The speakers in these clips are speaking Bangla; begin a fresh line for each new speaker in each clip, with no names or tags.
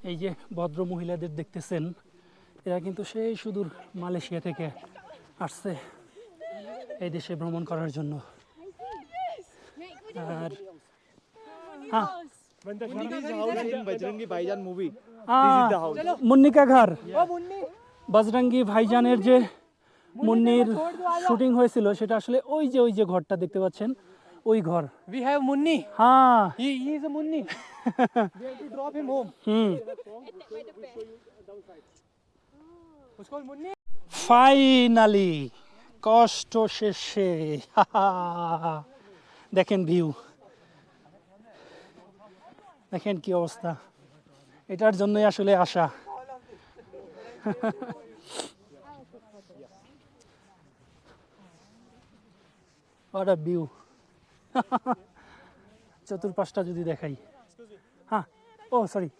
এই যে ভদ্র মহিলাদের দেখতেছেন, এরা কিন্তু সেই সুদূর মালয়েশিয়া থেকে আসছে এই দেশে ভ্রমণ করার জন্য। আর হ্যাঁ,
When the Shami's house in Bajrangi Bhaijaan movie, this is the house.
Munni কা ঘর, বজরঙ্গি ভাইজানের যে মুন্নির শুটিং হয়েছিল সেটা আসলে ওই যে ঘরটা দেখতে পাচ্ছেন, ওই ঘর।
We have Munni.
হ্যাঁ,
He is a Munni. We have to drop him home. Who's called Munni?
Finally কষ্ট শেষে দেখেন ভিউ, দেখেন কি অবস্থা। এটার জন্যই আসলে আশা। What a view. চতুর্পাশটা যদি দেখাই। হ্যাঁ, ও সরি।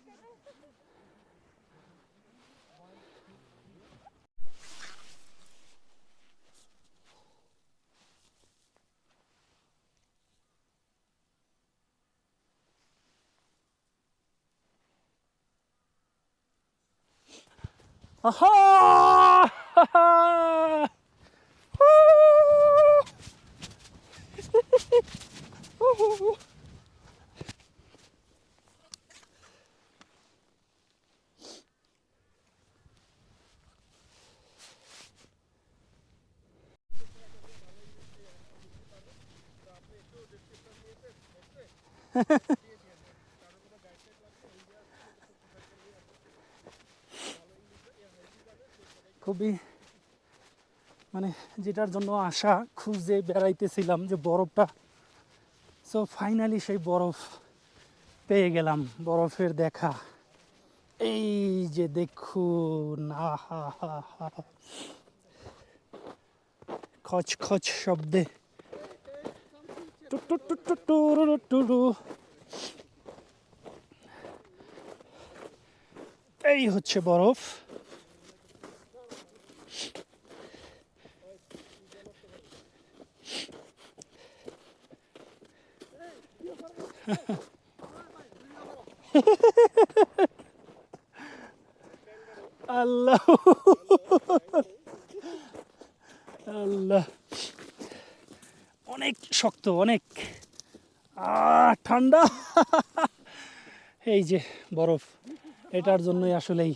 আহা! খুবই মানে যেটার জন্য আশা খুঁজে বেড়াইতেছিলাম যে বরফটা, সো ফাইনালি সেই বরফ পেয়ে গেলাম, বরফের দেখা। এই যে দেখুন, আহা হা হা, খচ খচ শব্দে টু টু টু টু টু রু টু রু। এই হচ্ছে বরফ। আল্লাহ আল্লাহ, অনেক শক্ত, অনেক ঠান্ডা। এই যে বরফ, এটার জন্যই আসলেই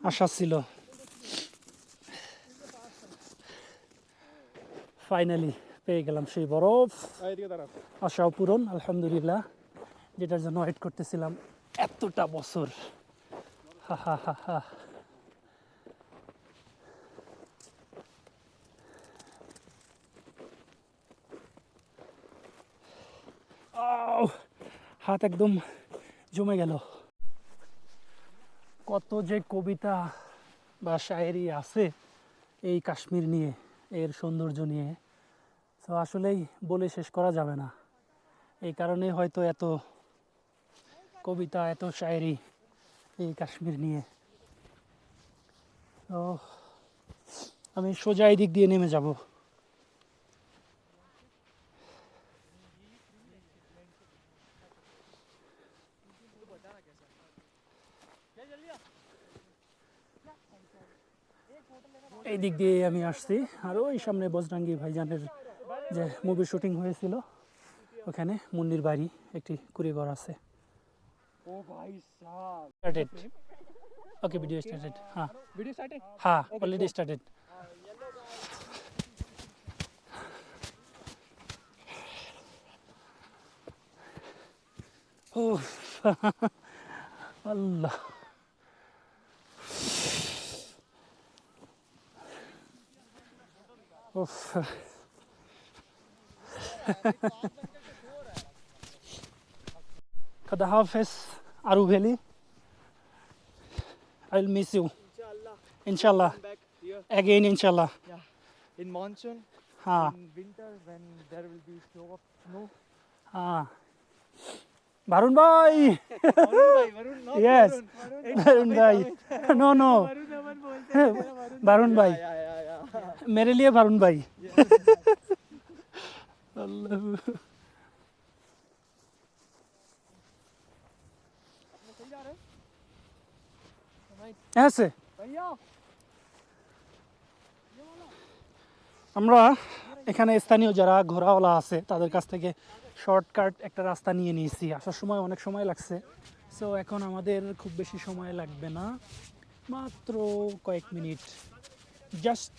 আশা ছিল। ফাইনালি পেয়ে গেলাম সেই বরফ, আশাও পূরণ আলহামদুলিল্লাহ, যেটার জন্য ওয়েট করতেছিলাম এতটা বছর। হা হা হা হা। হাত একদম জমে গেল। কত যে কবিতা বা শায়েরি আছে এই কাশ্মীর নিয়ে, এর সৌন্দর্য নিয়ে, তো আসলেই বলে শেষ করা যাবে না। এই কারণে হয়তো এত কবিতা, এত শায়েরি এই কাশ্মীর নিয়ে। তো আমি সোজা এই দিক দিয়ে নেমে যাব। এই দিক দিয়ে আমি আসছি, আর ওই সামনে বজরঙ্গি ভাইজানের যে মুভি শুটিং হয়েছিল ওখানে মুন্নির বাড়ি, একটি কুড়িঘর আছে। স্টার্টেড। ওকে, ভিডিও স্টার্টেড। হ্যাঁ,
Video started?
হ্যাঁ, অলরেডি স্টার্টেড। ও আল্লাহ, উফ। Khada Hafiz, Aru Valley. I'll miss you.
Inshallah.
Inshallah.
Come back here.
Again, inshallah.
Yeah. In monsoon,
हाँ
in winter, when there will be flow of snow.
हाँ, Varun bhai.
Varun, not
Yes,
Varun.
Varun bhai. No, no,
Varun naman bolte hain, Varun.
Varun bhai.
Yeah.
मेरे लिए वरुण भाई। अल्लाह। হ্যাঁ আমরা এখানে স্থানীয় যারা ঘোড়াওয়ালা আছে তাদের কাছ থেকে শর্টকাট একটা রাস্তা নিয়ে নিয়েছি, আসার সময় অনেক সময় লাগছে। সো এখন আমাদের খুব বেশি সময় লাগবে না, মাত্র কয়েক মিনিট। জাস্ট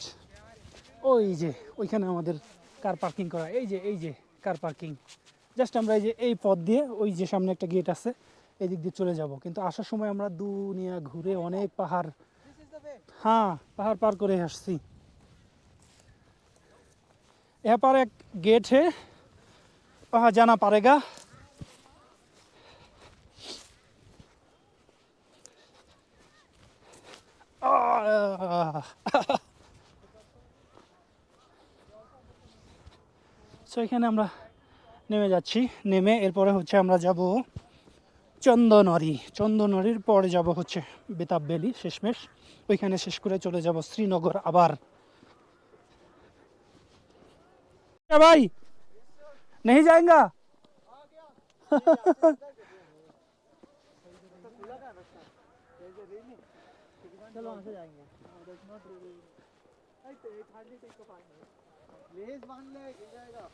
ওই যে ওইখানে আমাদের কার পার্কিং করা, এই যে কার পার্কিং। জাস্ট আমরা এই পথ দিয়ে ওই যে সামনে একটা গেট আছে এই দিক দিয়ে চলে যাব। কিন্তু আসার সময় আমরা দুনিয়া ঘুরে অনেক পাহাড়, হ্যাঁ পাহাড় পার করে আসছি। यहाँ पर एक गेट है, वहाँ जाना पड़ेगा। সো এখানে আমরা নেমে যাচ্ছি, নেমে এরপরে হচ্ছে আমরা যাব চন্দনরি, চন্দনরির পরে যাব হচ্ছে বেতাব ভ্যালি শেষমেশ, ওইখানে শেষ করে চলে যাব শ্রীনগর আবার। ভাই नहीं जाएगा
चलो वहाँ से जाएंगे। लेस बांध ले, गिर जाएगा।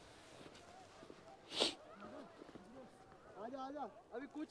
आजा आजा, अभी कुछ